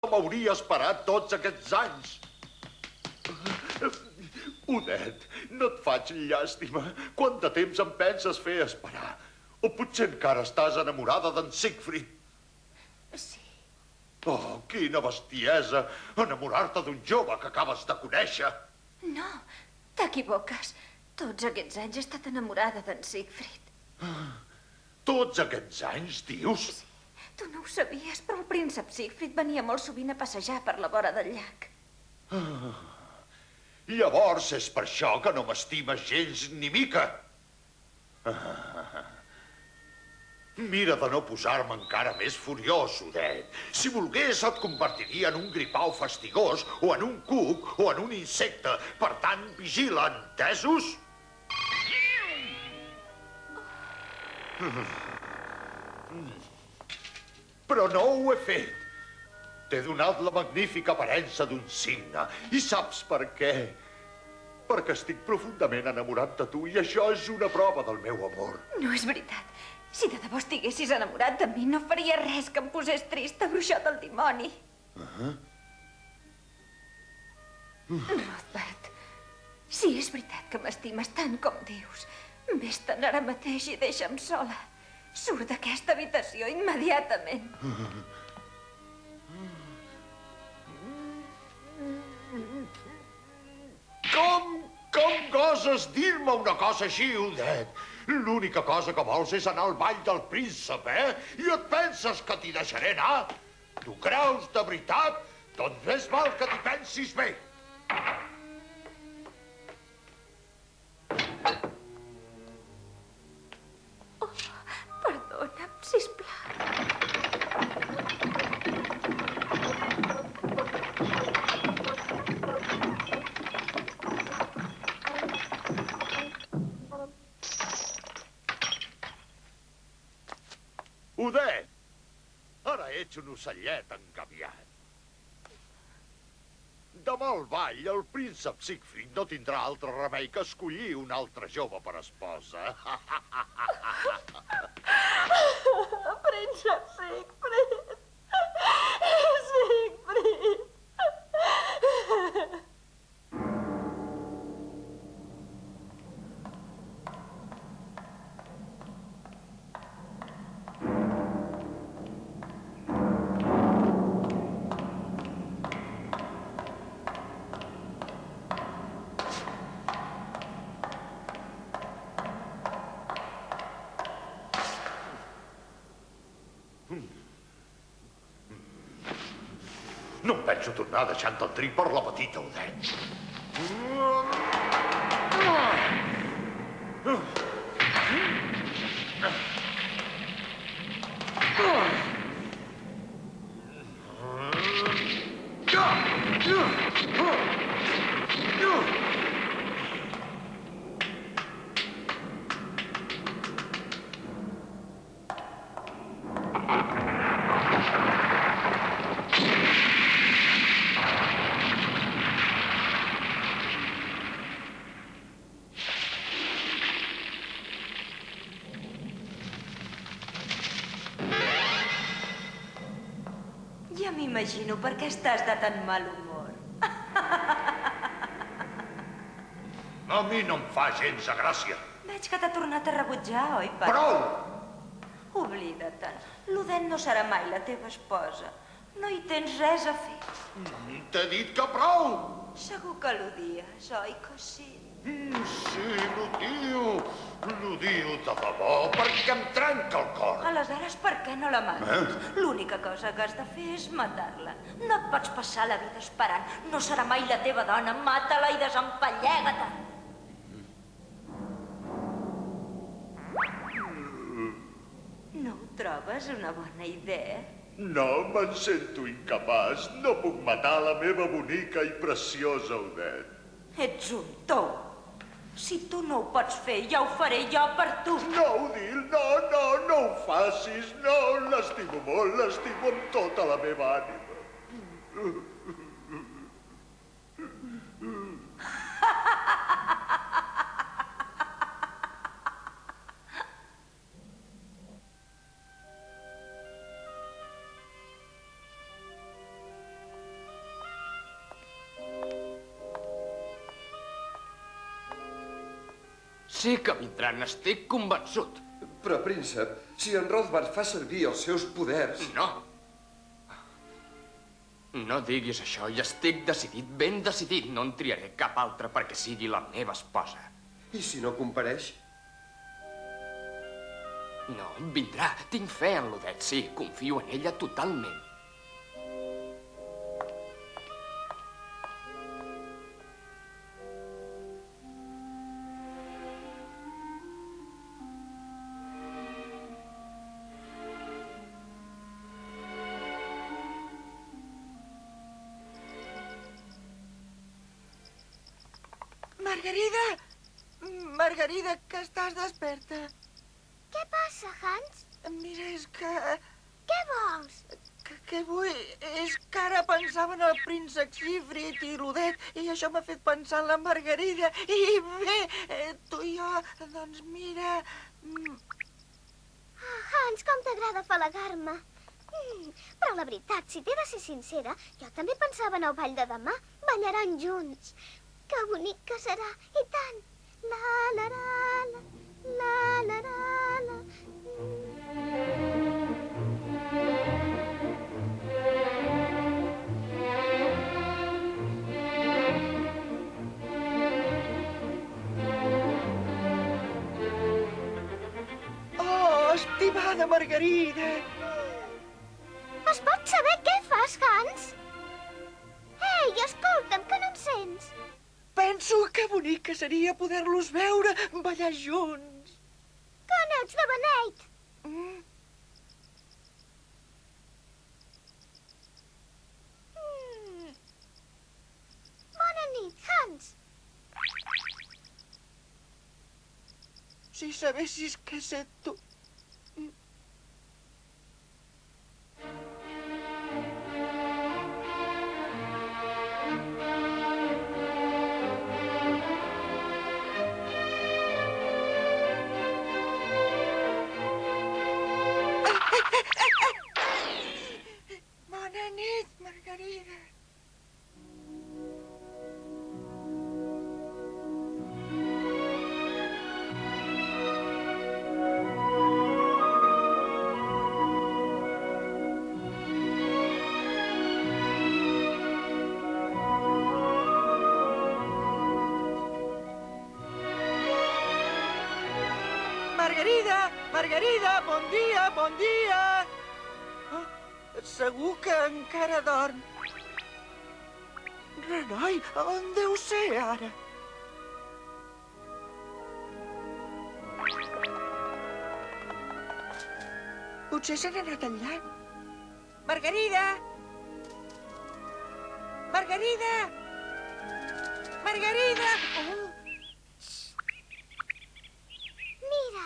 m'hauria esperat tots aquests anys. Odet, no et faig llàstima. Quant de temps em penses fer esperar? O potser encara estàs enamorada d'en Siegfried? Sí. Oh, quina bestiesa, enamorar-te d'un jove que acabes de conèixer. No, t'equivoques. Tots aquests anys he estat enamorada d'en Siegfried. Tots aquests anys, dius? Sí, tu no ho sabies, però el príncep Siegfried venia molt sovint a passejar per la vora del llac. Llavors és per això que no m'estimes gens ni mica. Mira de no posar-me encara més furiós, Odet. Si volgués, et convertiria en un gripau fastigós, o en un cuc, o en un insecte. Per tant, vigila, entesos? Però no ho he fet. T'he donat la magnífica aparença d'un cigne. I saps per què? Perquè estic profundament enamorat de tu i això és una prova del meu amor. No és veritat. Si de debò estiguessis enamorat de mi, no faria res que em posés trist, abruixat el dimoni. Rothbart, si és veritat que m'estimes tant com dius, vés-te'n ara mateix i deixa'm sola. Surt d'aquesta habitació immediatament. Com goses dir-me una cosa així, Odet? L'única cosa que vols és anar al ball del príncep, eh? I et penses que t'hi deixaré anar? Tu creus de veritat? Doncs més val que t'hi pensis bé. Oh, perdona'm, sisplau. Odet, ara ets un ocellet engaviat. Demà al ball, el príncep Siegfried no tindrà altre remei que escollir un altre jove per esposa. Príncep Siegfried. Siegfried. No em penso tornar deixant el tri per la petita, Odet. Ja m'imagino per què estàs de tan mal humor. A mi no em fa gens de gràcia. Veig que t'ha tornat a rebutjar, oi, pare? Prou! Oblida-te'n. L'Odet no serà mai la teva esposa. No hi tens res a fer. T'he dit que prou! Segur que l'odies, oi que sí? Sí, l'odio de debò, perquè em trenca el cor. Aleshores, per què no la mates? L'única cosa que has de fer és matar-la. No et pots passar la vida esperant. No serà mai la teva dona. Mata-la i desempallega-te. No ho trobes una bona idea? No, me'n sento incapaç. No puc matar la meva bonica i preciosa Odet. Ets un tou. Si tu no ho pots fer, ja ho faré jo per tu. No, Odil, no ho facis. No, l'estimo molt, l'estimo amb tota la meva ànima. Sí que vindran, estic convençut. Però, príncep, si en Rothbard fa servir els seus poders... No. No diguis això, i estic decidit, ben decidit. No en triaré cap altra perquè sigui la meva esposa. I si no compareix? No, vindrà. Tinc fe en l'Odette, sí. Confio en ella totalment. Margarida! Margarida, que estàs desperta. Què passa, Hans? Mira, és que... Què vols? Què vull? És que ara pensava en el príncep Siegfried i l'Odette i això m'ha fet pensar en la Margarida. I bé, tu i jo, doncs mira... Oh, Hans, com t'agrada afalagar-me. Però la veritat, si t'he de ser sincera, jo també pensava en el ball de demà. Ballaran junts. Que bonic que serà, i tant. La, la, la, la, la, la, la. Oh, estimada Margarida! Es pot saber què fas, Hans? Ei, escolta'm, que no em sents? Penso que bonic que seria poder-los veure ballar junts. Que n'ets de beneit? Bona nit, Hans. Si sabessis què sento... Bona nit, Margarida. Margarida! Margarida, bon dia, bon dia! Oh, segur que encara dorm. Renoi, on deu ser ara? Potser se n'ha anat al llac. Margarida! Margarida! Margarida! Oh. Mira.